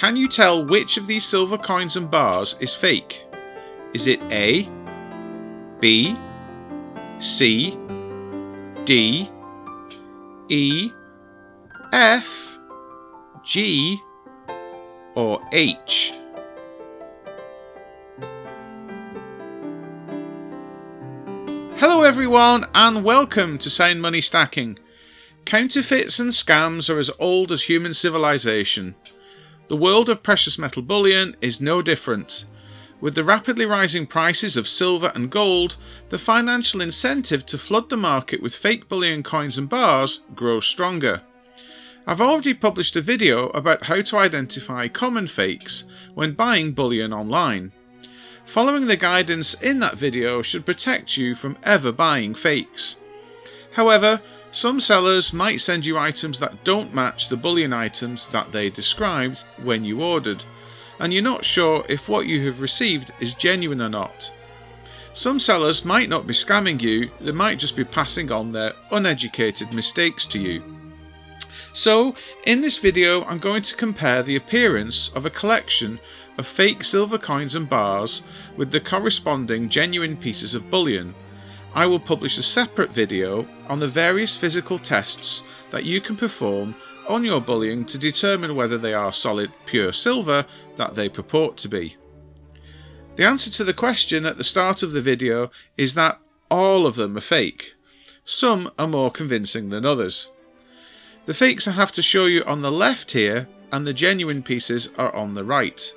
Can you tell which of these silver coins and bars is fake? Is it A, B, C, D, E, F, G, or H? Hello everyone and welcome to Sound Money Stacking. Counterfeits and scams are as old as human civilization. The world of precious metal bullion is no different. With the rapidly rising prices of silver and gold, the financial incentive to flood the market with fake bullion coins and bars grows stronger. I've already published a video about how to identify common fakes when buying bullion online. Following the guidance in that video should protect you from ever buying fakes. However, some sellers might send you items that don't match the bullion items that they described when you ordered, and you're not sure if what you have received is genuine or not. Some sellers might not be scamming you, they might just be passing on their uneducated mistakes to you. So, in this video I'm going to compare the appearance of a collection of fake silver coins and bars with the corresponding genuine pieces of bullion. I will publish a separate video on the various physical tests that you can perform on your bullion to determine whether they are solid pure silver that they purport to be. The answer to the question at the start of the video is that all of them are fake. Some are more convincing than others. The fakes I have to show you on the left here and the genuine pieces are on the right.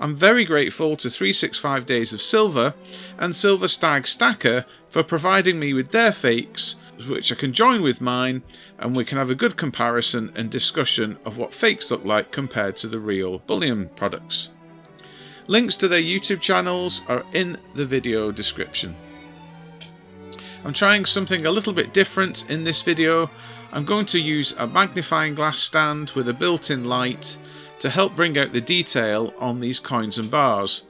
I'm very grateful to 365 Days of Silver and Silver Stag Stacker for providing me with their fakes, which I can join with mine, and we can have a good comparison and discussion of what fakes look like compared to the real bullion products. Links to their YouTube channels are in the video description. I'm trying something a little bit different in this video. I'm going to use a magnifying glass stand with a built-in light to help bring out the detail on these coins and bars.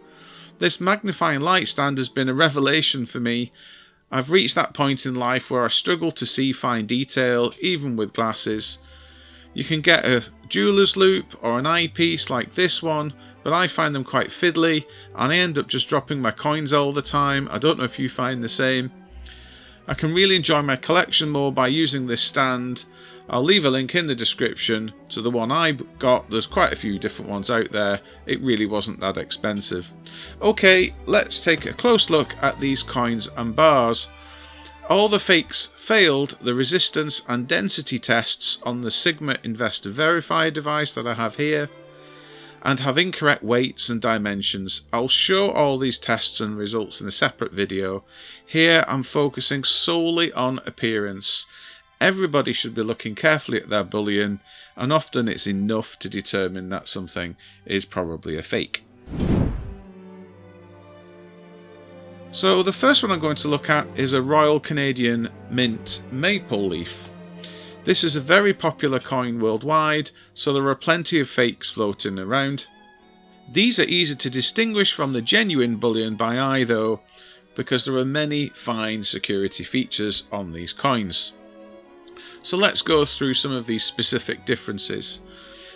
This magnifying light stand has been a revelation for me. I've reached that point in life where I struggle to see fine detail even with glasses. You can get a jeweller's loupe or an eyepiece like this one, but I find them quite fiddly and I end up just dropping my coins all the time. I don't know if you find the same. I can really enjoy my collection more by using this stand. I'll leave a link in the description to the one I got. There's quite a few different ones out there. It really wasn't that expensive. Okay, let's take a close look at these coins and bars. All the fakes failed the resistance and density tests on the Sigma Investor verifier device that I have here and have incorrect weights and dimensions. I'll show all these tests and results in a separate video. Here I'm focusing solely on appearance. Everybody should be looking carefully at their bullion, and often it's enough to determine that something is probably a fake. So the first one I'm going to look at is a Royal Canadian Mint maple leaf. This is a very popular coin worldwide, so there are plenty of fakes floating around. These are easy to distinguish from the genuine bullion by eye though, because there are many fine security features on these coins. So let's go through some of these specific differences.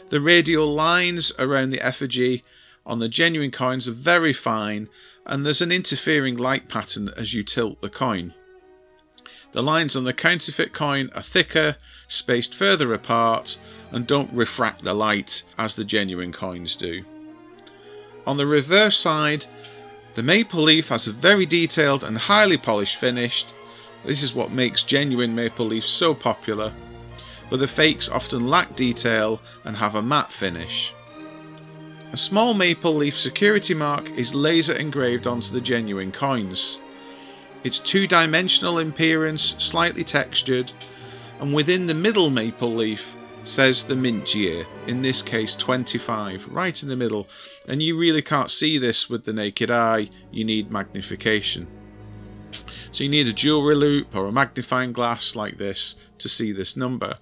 The radial lines around the effigy on the genuine coins are very fine, and there's an interfering light pattern as you tilt the coin. The lines on the counterfeit coin are thicker, spaced further apart, and don't refract the light as the genuine coins do. On the reverse side, the maple leaf has a very detailed and highly polished finish. This is what makes genuine maple leaf so popular, but the fakes often lack detail and have a matte finish. A small maple leaf security mark is laser engraved onto the genuine coins. It's two-dimensional in appearance, slightly textured, and within the middle maple leaf says the mint year, in this case 25, right in the middle, and you really can't see this with the naked eye, you need magnification. So you need a jewellery loupe or a magnifying glass like this to see this number.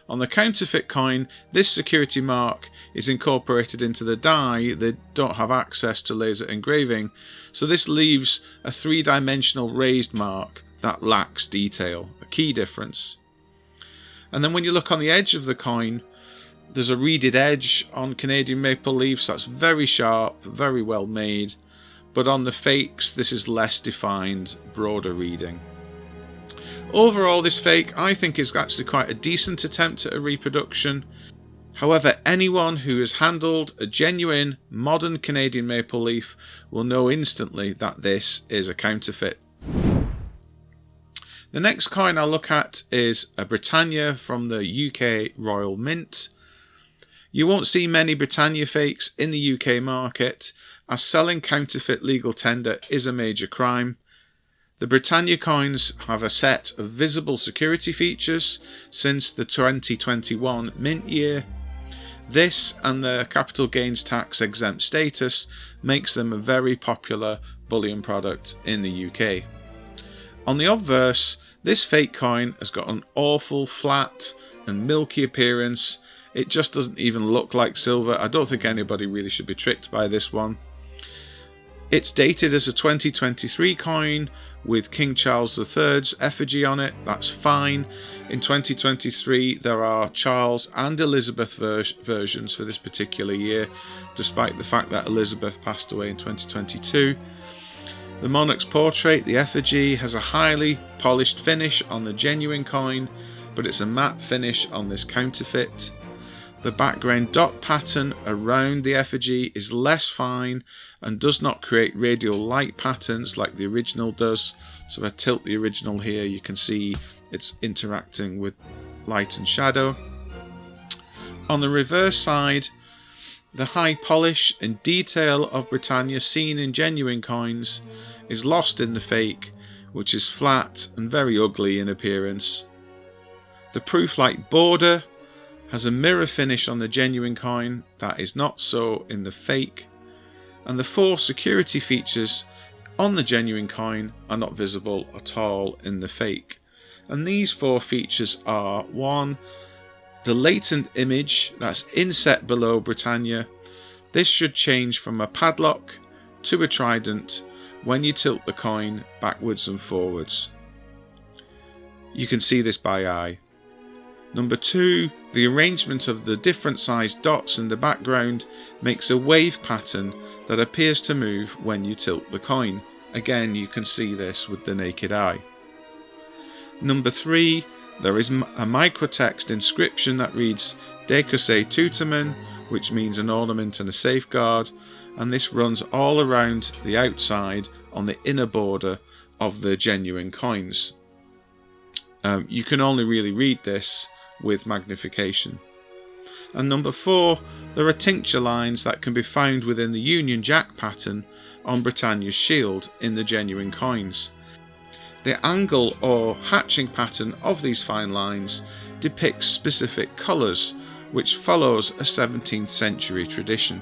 On the counterfeit coin, this security mark is incorporated into the die. They don't have access to laser engraving, so this leaves a three-dimensional raised mark that lacks detail, a key difference. And then when you look on the edge of the coin, There's a reeded edge on Canadian maple leafs that's very sharp, very well made, but on the fakes this is less defined, broader reeding. Overall, this fake I think is actually quite a decent attempt at a reproduction. However, anyone who has handled a genuine modern Canadian maple leaf will know instantly that this is a counterfeit. The next coin I'll look at is a Britannia from the UK Royal Mint. You won't see many Britannia fakes in the UK market, as selling counterfeit legal tender is a major crime. The Britannia coins have a set of visible security features since the 2021 mint year. This and the capital gains tax exempt status makes them a very popular bullion product in the UK. On the obverse, this fake coin has got an awful flat and milky appearance. It just doesn't even look like silver. I don't think anybody really should be tricked by this one. It's dated as a 2023 coin with King Charles III's effigy on it. That's fine. In 2023 there are Charles and Elizabeth versions for this particular year, despite the fact that Elizabeth passed away in 2022. The monarch's portrait, the effigy, has a highly polished finish on the genuine coin, but it's a matte finish on this counterfeit. The background dot pattern around the effigy is less fine and does not create radial light patterns like the original does. So if I tilt the original here, you can see it's interacting with light and shadow. On the reverse side, the high polish and detail of Britannia seen in genuine coins is lost in the fake, which is flat and very ugly in appearance. The proof-like border has a mirror finish on the genuine coin that is not so in the fake, and the 4 security features on the genuine coin are not visible at all in the fake. And these 4 features are: 1. The latent image that's inset below Britannia. This should change from a padlock to a trident when you tilt the coin backwards and forwards. You can see this by eye. Number 2, the arrangement of the different sized dots in the background makes a wave pattern that appears to move when you tilt the coin. Again, you can see this with the naked eye. Number 3, there is a microtext inscription that reads Decose Tutamen, which means an ornament and a safeguard, and this runs all around the outside on the inner border of the genuine coins. You can only really read this with magnification. And number 4, there are tincture lines that can be found within the Union Jack pattern on Britannia's shield in the genuine coins. The angle or hatching pattern of these fine lines depicts specific colours, which follows a 17th century tradition.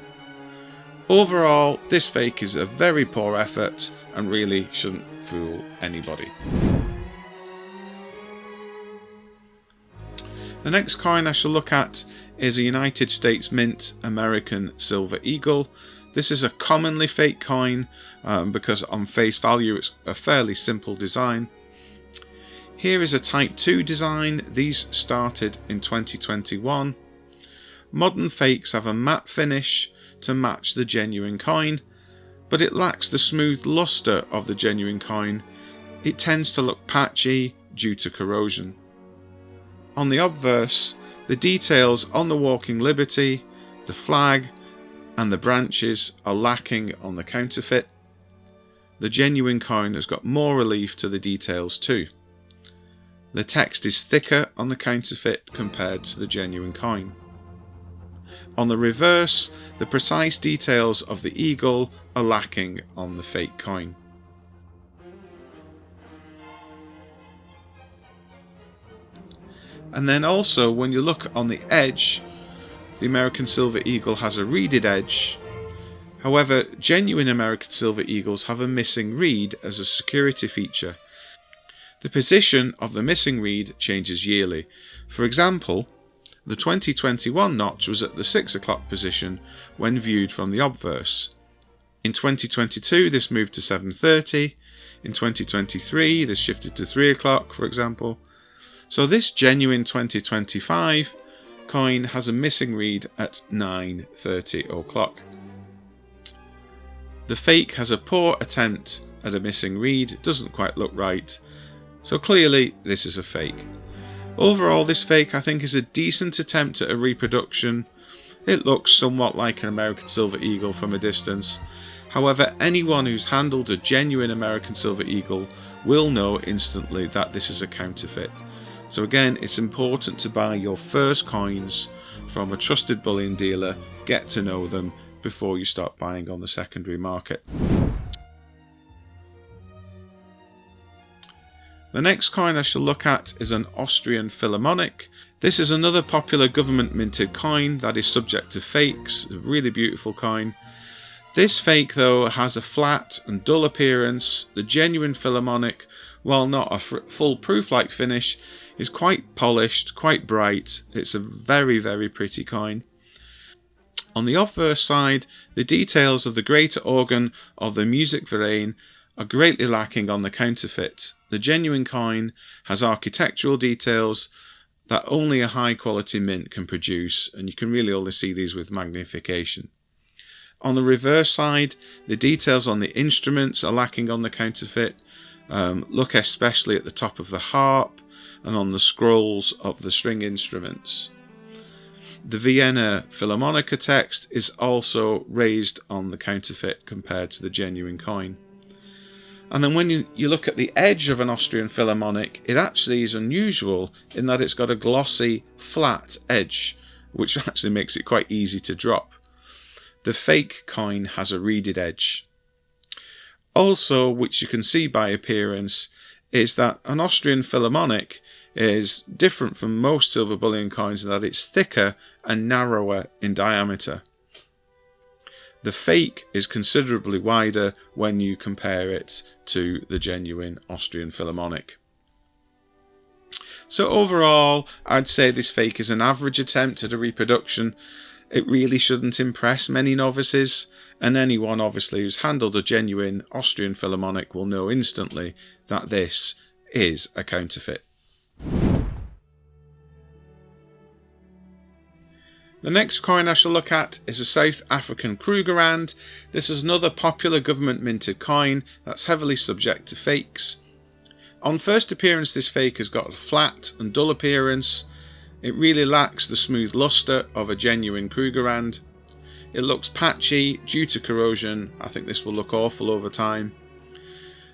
Overall, this fake is a very poor effort and really shouldn't fool anybody. The next coin I shall look at is a United States Mint American Silver Eagle. This is a commonly fake coin because on face value it's a fairly simple design. Here is a Type 2 design. These started in 2021. Modern fakes have a matte finish to match the genuine coin, but it lacks the smooth luster of the genuine coin. It tends to look patchy due to corrosion. On the obverse, the details on the Walking Liberty, the flag and the branches are lacking on the counterfeit. The genuine coin has got more relief to the details too. The text is thicker on the counterfeit compared to the genuine coin. On the reverse, the precise details of the eagle are lacking on the fake coin. And then also, when you look on the edge, the American Silver Eagle has a reeded edge. However, genuine American Silver Eagles have a missing reed as a security feature. The position of the missing reed changes yearly. For example, the 2021 notch was at the 6 o'clock position when viewed from the obverse. In 2022 this moved to 7:30. In 2023 this shifted to 3 o'clock, for example. So this genuine 2025 coin has a missing read at 9:30 o'clock. The fake has a poor attempt at a missing read, it doesn't quite look right, so clearly this is a fake. Overall, this fake I think is a decent attempt at a reproduction. It looks somewhat like an American silver eagle from a distance. However, anyone who's handled a genuine American silver eagle will know instantly that this is a counterfeit. So again, it's important to buy your first coins from a trusted bullion dealer, get to know them before you start buying on the secondary market. The next coin I shall look at is an Austrian Philharmonic. This is another popular government minted coin that is subject to fakes, a really beautiful coin. This fake though has a flat and dull appearance. The genuine Philharmonic, while not a full proof-like finish, is quite polished, quite bright. It's a very, very pretty coin. On the obverse side, the details of the greater organ of the music verein are greatly lacking on the counterfeit. The genuine coin has architectural details that only a high quality mint can produce, and you can really only see these with magnification. On the reverse side, the details on the instruments are lacking on the counterfeit. Look especially at the top of the harp and on the scrolls of the string instruments. The Vienna Philharmonica text is also raised on the counterfeit compared to the genuine coin. And then when you look at the edge of an Austrian Philharmonic, it actually is unusual in that it's got a glossy, flat edge, which actually makes it quite easy to drop. The fake coin has a reeded edge. Also, which you can see by appearance, is that an Austrian Philharmonic is different from most silver bullion coins in that it's thicker and narrower in diameter. The fake is considerably wider when you compare it to the genuine Austrian Philharmonic. So overall, I'd say this fake is an average attempt at a reproduction. It really shouldn't impress many novices, and anyone obviously who's handled a genuine Austrian Philharmonic will know instantly that this is a counterfeit. The next coin I shall look at is a South African Krugerrand. This is another popular government minted coin that's heavily subject to fakes. On first appearance, this fake has got a flat and dull appearance. It really lacks the smooth luster of a genuine Krugerrand. It looks patchy due to corrosion. I think this will look awful over time.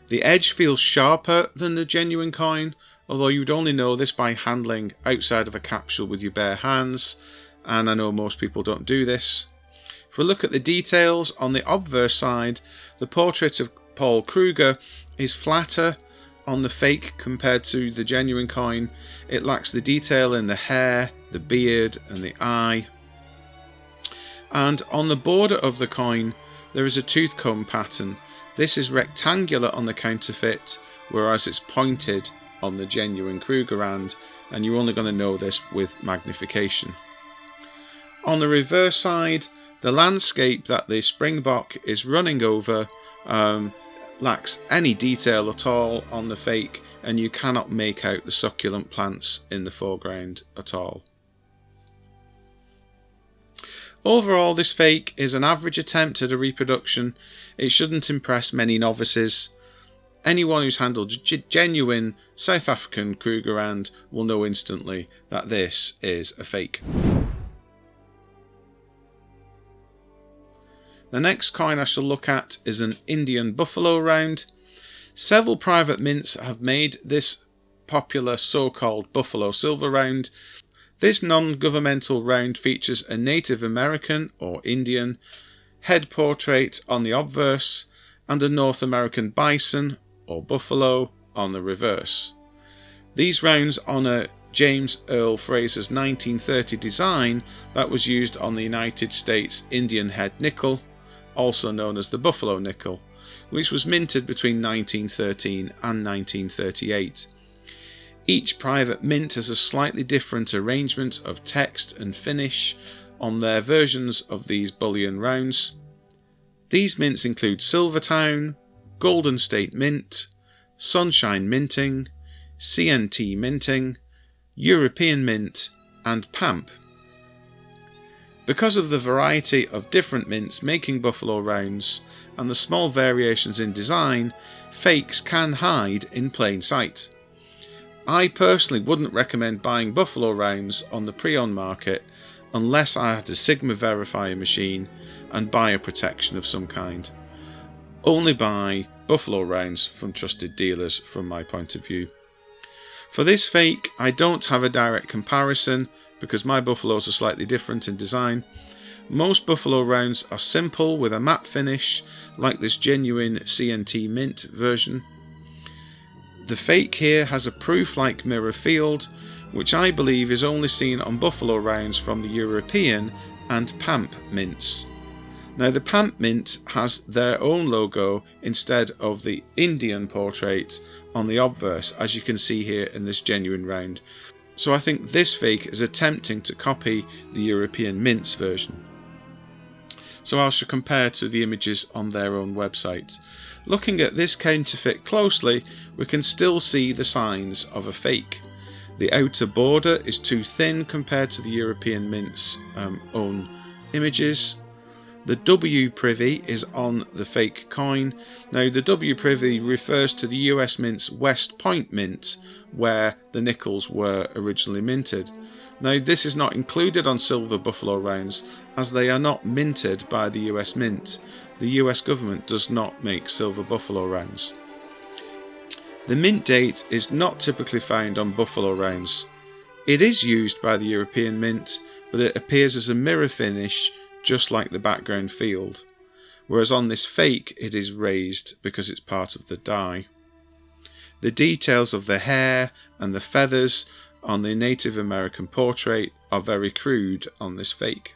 The edge feels sharper than the genuine coin, although you'd only know this by handling outside of a capsule with your bare hands, and I know most people don't do this. If we look at the details, on the obverse side, the portrait of Paul Kruger is flatter on the fake compared to the genuine coin. It lacks the detail in the hair, the beard and the eye. And on the border of the coin there is a tooth comb pattern. This is rectangular on the counterfeit, whereas it's pointed on the genuine Krugerrand, and you're only going to know this with magnification. On the reverse side, the landscape that the springbok is running over lacks any detail at all on the fake, and you cannot make out the succulent plants in the foreground at all. Overall, this fake is an average attempt at a reproduction. It shouldn't impress many novices. Anyone who's handled genuine South African Krugerrand will know instantly that this is a fake. The next coin I shall look at is an Indian buffalo round. Several private mints have made this popular so-called buffalo silver round. This non-governmental round features a Native American or Indian head portrait on the obverse and a North American bison or buffalo on the reverse. These rounds honour James Earl Fraser's 1930 design that was used on the United States Indian head nickel, also known as the Buffalo nickel, which was minted between 1913 and 1938. Each private mint has a slightly different arrangement of text and finish on their versions of these bullion rounds. These mints include Silvertown, Golden State Mint, Sunshine Minting, CNT Minting, European Mint and PAMP. Because of the variety of different mints making buffalo rounds and the small variations in design, fakes can hide in plain sight. I personally wouldn't recommend buying buffalo rounds on the pre-owned market unless I had a Sigma verifier machine and buyer protection of some kind. Only buy buffalo rounds from trusted dealers from my point of view. For this fake, I don't have a direct comparison because my buffaloes are slightly different in design. Most buffalo rounds are simple with a matte finish like this genuine CNT mint version. The fake here has a proof-like mirror field, which I believe is only seen on buffalo rounds from the European and PAMP mints. Now the PAMP mint has their own logo instead of the Indian portrait on the obverse, as you can see here in this genuine round. So I think this fake is attempting to copy the European mints version. So I shall compare to the images on their own website. Looking at this counterfeit closely, we can still see the signs of a fake. The outer border is too thin compared to the European Mint's own images. The W privy is on the fake coin. Now the W privy refers to the US Mint's West Point Mint, where the nickels were originally minted. Now this is not included on silver buffalo rounds as they are not minted by the US Mint. The US government does not make silver buffalo rounds. The mint date is not typically found on buffalo rounds. It is used by the European Mint, but it appears as a mirror finish just like the background field, whereas on this fake it is raised because it's part of the die. The details of the hair and the feathers on the Native American portrait are very crude on this fake.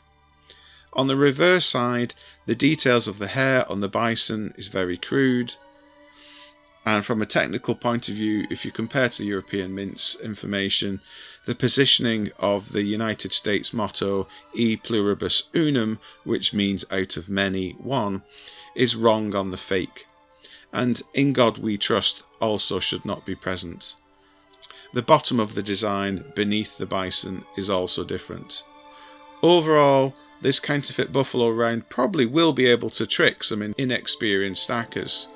On the reverse side, the details of the hair on the bison is very crude, and from a technical point of view, if you compare to the European Mint's information, the positioning of the United States motto E pluribus unum, which means out of many one, is wrong on the fake, and In God We Trust also should not be present. The bottom of the design beneath the bison is also different. Overall, this counterfeit buffalo round probably will be able to trick some inexperienced stackers.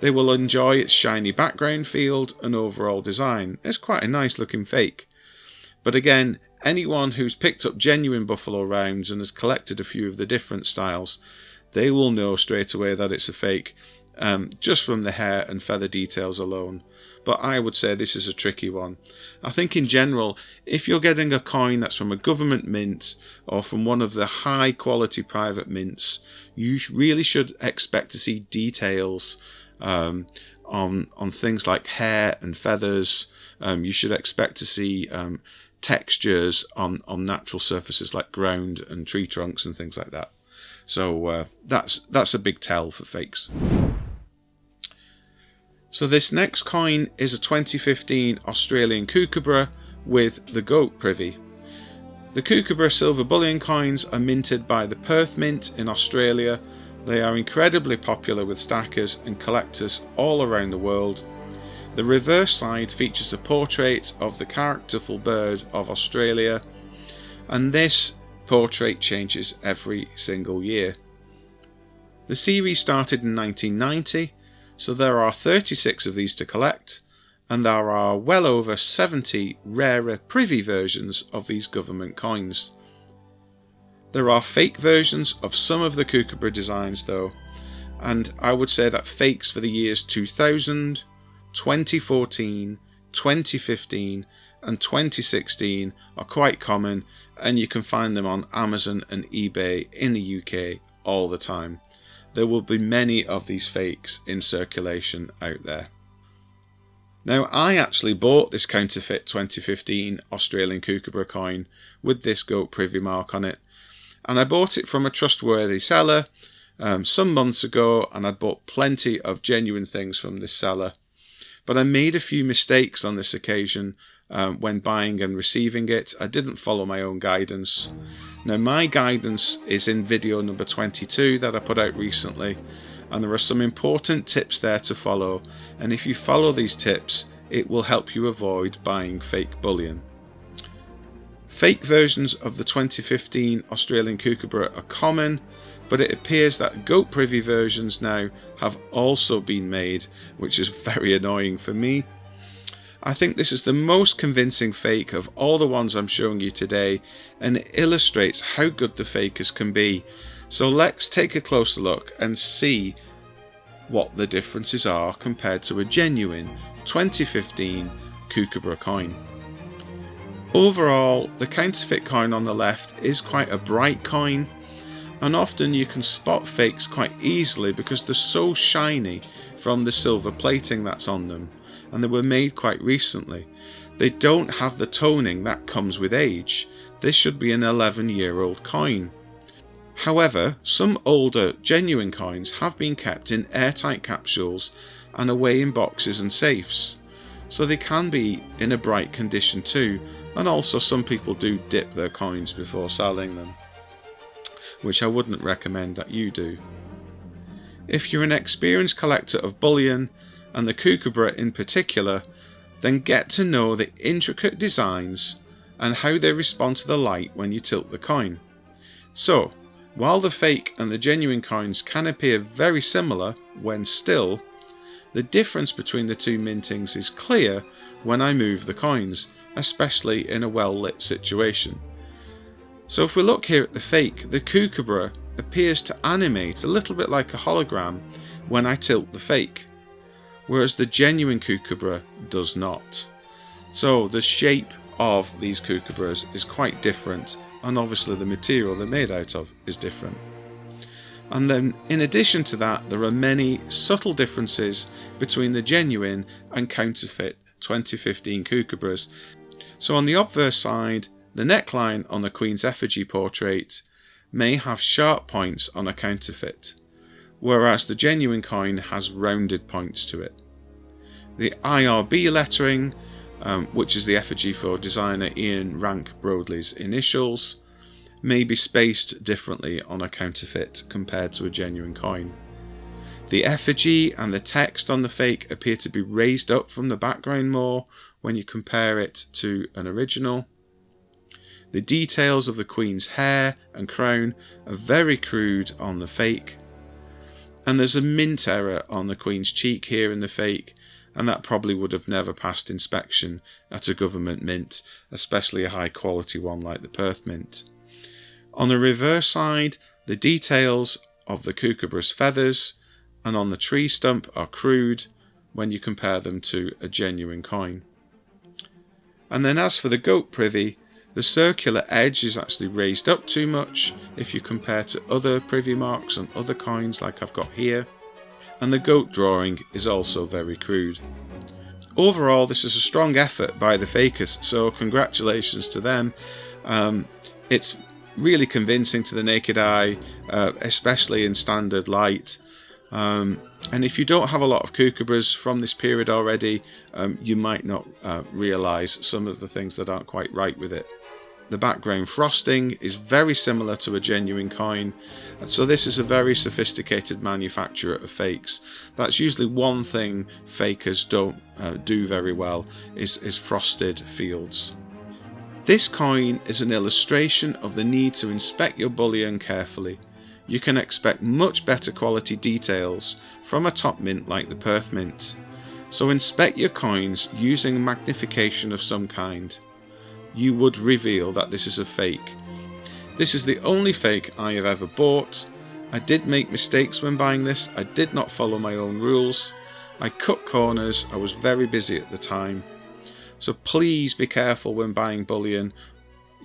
They will enjoy its shiny background field and overall design. It's quite a nice looking fake. But again, anyone who's picked up genuine buffalo rounds and has collected a few of the different styles, they will know straight away that it's a fake, just from the hair and feather details alone. But I would say this is a tricky one. I think in general, if you're getting a coin that's from a government mint or from one of the high quality private mints, you really should expect to see details on things like hair and feathers. You should expect to see textures on natural surfaces like ground and tree trunks and things like that. So that's a big tell for fakes. So this next coin is a 2015 Australian Kookaburra with the goat privy. The Kookaburra silver bullion coins are minted by the Perth Mint in Australia. They are incredibly popular with stackers and collectors all around the world. The reverse side features a portrait of the characterful bird of Australia, and this portrait changes every single year. The series started in 1990, so there are 36 of these to collect, and there are well over 70 rarer privy versions of these government coins. There are fake versions of some of the Kookaburra designs though, and I would say that fakes for the years 2000, 2014, 2015 and 2016 are quite common, and you can find them on Amazon and eBay in the UK all the time. There will be many of these fakes in circulation out there. Now, I actually bought this counterfeit 2015 Australian Kookaburra coin with this goat privy mark on it, and I bought it from a trustworthy seller some months ago, and I'd bought plenty of genuine things from this seller. But I made a few mistakes on this occasion when buying and receiving it. I didn't follow my own guidance. Now, my guidance is in video number 22 that I put out recently, and there are some important tips there to follow, and if you follow these tips, it will help you avoid buying fake bullion. Fake versions of the 2015 Australian Kookaburra are common, but it appears that goat privy versions now have also been made, which is very annoying for me. I think this is the most convincing fake of all the ones I'm showing you today, and it illustrates how good the fakers can be. So let's take a closer look and see what the differences are compared to a genuine 2015 Kookaburra coin. Overall, the counterfeit coin on the left is quite a bright coin, and often you can spot fakes quite easily because they're so shiny from the silver plating that's on them, and they were made quite recently. They don't have the toning that comes with age. This should be an 11-year-old coin. However, some older genuine coins have been kept in airtight capsules and away in boxes and safes, so they can be in a bright condition too, and also some people do dip their coins before selling them, which I wouldn't recommend that you do. If you're an experienced collector of bullion, and the Kookaburra in particular, then get to know the intricate designs and how they respond to the light when you tilt the coin. So, while the fake and the genuine coins can appear very similar when still, the difference between the two mintings is clear when I move the coins, especially in a well-lit situation. So if we look here at the fake, the Kookaburra appears to animate a little bit like a hologram when I tilt the fake, whereas the genuine Kookaburra does not. So the shape of these Kookaburras is quite different, and obviously the material they're made out of is different. And then in addition to that, there are many subtle differences between the genuine and counterfeit 2015 Kookaburras. So on the obverse side, the neckline on the Queen's effigy portrait may have sharp points on a counterfeit, whereas the genuine coin has rounded points to it. The IRB lettering, which is the effigy for designer Ian Rank Broadley's initials, may be spaced differently on a counterfeit compared to a genuine coin. The effigy and the text on the fake appear to be raised up from the background more when you compare it to an original. The details of the Queen's hair and crown are very crude on the fake, and there's a mint error on the Queen's cheek here in the fake, and that probably would have never passed inspection at a government mint, especially a high quality one like the Perth Mint. On the reverse side, the details of the Kookaburra's feathers and on the tree stump are crude when you compare them to a genuine coin. And then as for the goat privy, the circular edge is actually raised up too much if you compare to other privy marks on other coins like I've got here, and the goat drawing is also very crude. Overall, this is a strong effort by the fakers, so congratulations to them. It's really convincing to the naked eye, especially in standard light. And if you don't have a lot of Kookaburras from this period already, you might not realise some of the things that aren't quite right with it. The background frosting is very similar to a genuine coin, and so this is a very sophisticated manufacturer of fakes. That's usually one thing fakers don't do very well, is frosted fields. This coin is an illustration of the need to inspect your bullion carefully. You can expect much better quality details from a top mint like the Perth Mint. So inspect your coins using magnification of some kind. You would reveal that this is a fake. This is the only fake I have ever bought. I did make mistakes when buying this. I did not follow my own rules. I cut corners. I was very busy at the time. So please be careful when buying bullion.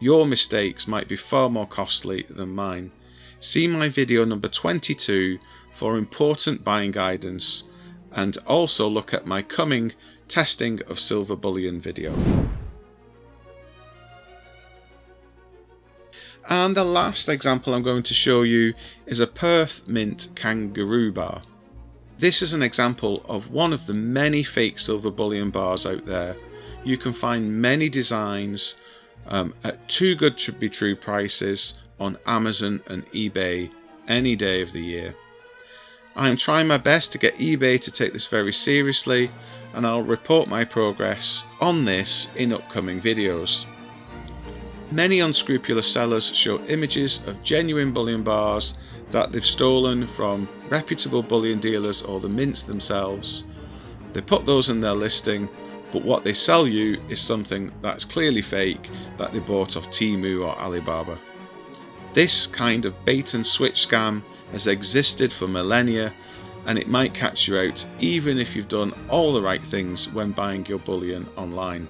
Your mistakes might be far more costly than mine. See my video number 22 for important buying guidance, and also look at my coming testing of silver bullion video. And the last example I'm going to show you is a Perth Mint Kangaroo Bar. This is an example of one of the many fake silver bullion bars out there. You can find many designs at too good to be true prices on Amazon and eBay any day of the year. I am trying my best to get eBay to take this very seriously, and I'll report my progress on this in upcoming videos. Many unscrupulous sellers show images of genuine bullion bars that they've stolen from reputable bullion dealers or the mints themselves. They put those in their listing, but what they sell you is something that's clearly fake that they bought off Temu or Alibaba. This kind of bait and switch scam has existed for millennia, and it might catch you out even if you've done all the right things when buying your bullion online.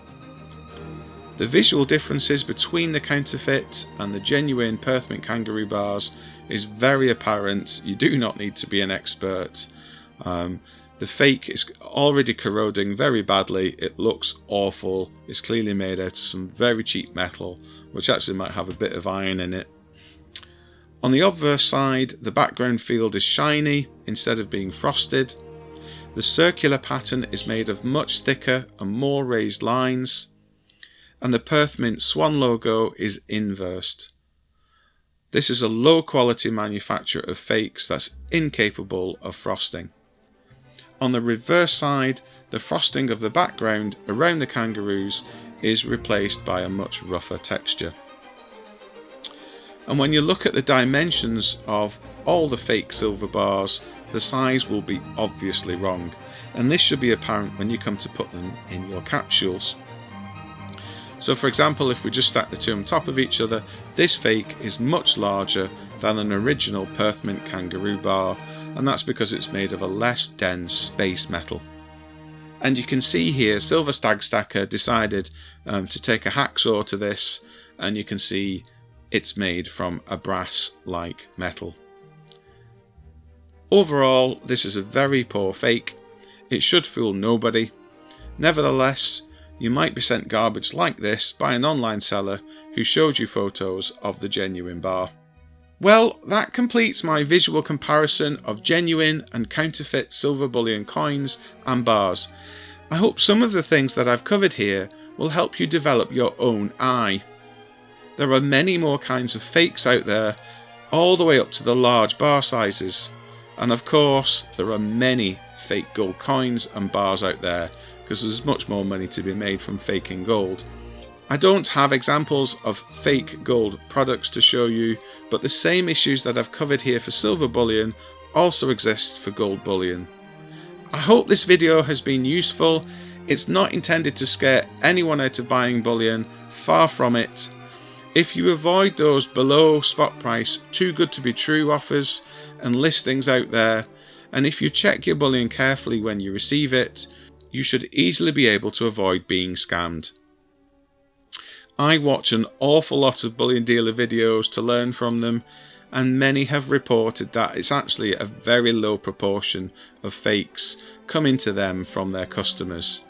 The visual differences between the counterfeit and the genuine Perth Mint Kangaroo bars is very apparent. You do not need to be an expert. The fake is already corroding very badly. It looks awful. It's clearly made out of some very cheap metal, which actually might have a bit of iron in it. On the obverse side, the background field is shiny instead of being frosted. The circular pattern is made of much thicker and more raised lines. And the Perth Mint swan logo is inversed. This is a low quality manufacture of fakes that's incapable of frosting. On the reverse side, the frosting of the background around the kangaroos is replaced by a much rougher texture. And when you look at the dimensions of all the fake silver bars, the size will be obviously wrong, and this should be apparent when you come to put them in your capsules. So for example, if we just stack the two on top of each other, this fake is much larger than an original Perth Mint Kangaroo bar, and that's because it's made of a less dense base metal. And you can see here Silver Stag Stacker decided to take a hacksaw to this, and you can see it's made from a brass-like metal. Overall, this is a very poor fake. It should fool nobody. Nevertheless, you might be sent garbage like this by an online seller who showed you photos of the genuine bar. Well, that completes my visual comparison of genuine and counterfeit silver bullion coins and bars. I hope some of the things that I've covered here will help you develop your own eye. There are many more kinds of fakes out there, all the way up to the large bar sizes. And of course, there are many fake gold coins and bars out there, because there's much more money to be made from faking gold. I don't have examples of fake gold products to show you, but the same issues that I've covered here for silver bullion also exist for gold bullion. I hope this video has been useful. It's not intended to scare anyone out of buying bullion, far from it. If you avoid those below spot price, too good to be true offers and listings out there, and if you check your bullion carefully when you receive it, you should easily be able to avoid being scammed. I watch an awful lot of bullion dealer videos to learn from them, and many have reported that it's actually a very low proportion of fakes coming to them from their customers.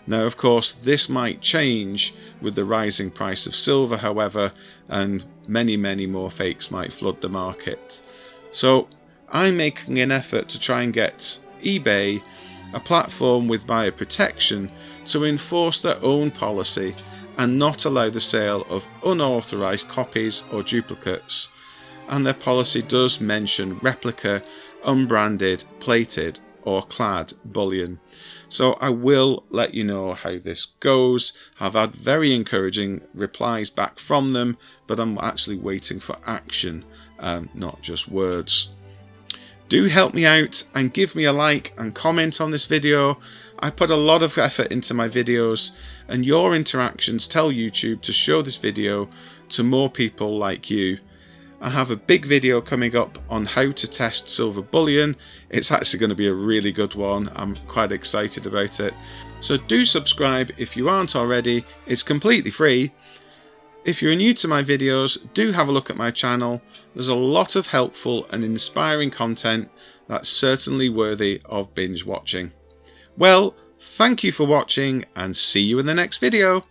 Now, of course, this might change with the rising price of silver, however, and many more fakes might flood the market. So I'm making an effort to try and get eBay, a platform with buyer protection, to enforce their own policy and not allow the sale of unauthorized copies or duplicates. And their policy does mention replica, unbranded, plated or clad bullion. So I will let you know how this goes. I've had very encouraging replies back from them, but I'm actually waiting for action, not just words. Do help me out and give me a like and comment on this video. I put a lot of effort into my videos, and your interactions tell YouTube to show this video to more people like you. I have a big video coming up on how to test silver bullion. It's actually going to be a really good one. I'm quite excited about it. So do subscribe if you aren't already. It's completely free. If you're new to my videos, do have a look at my channel. There's a lot of helpful and inspiring content that's certainly worthy of binge watching. Well, thank you for watching and see you in the next video.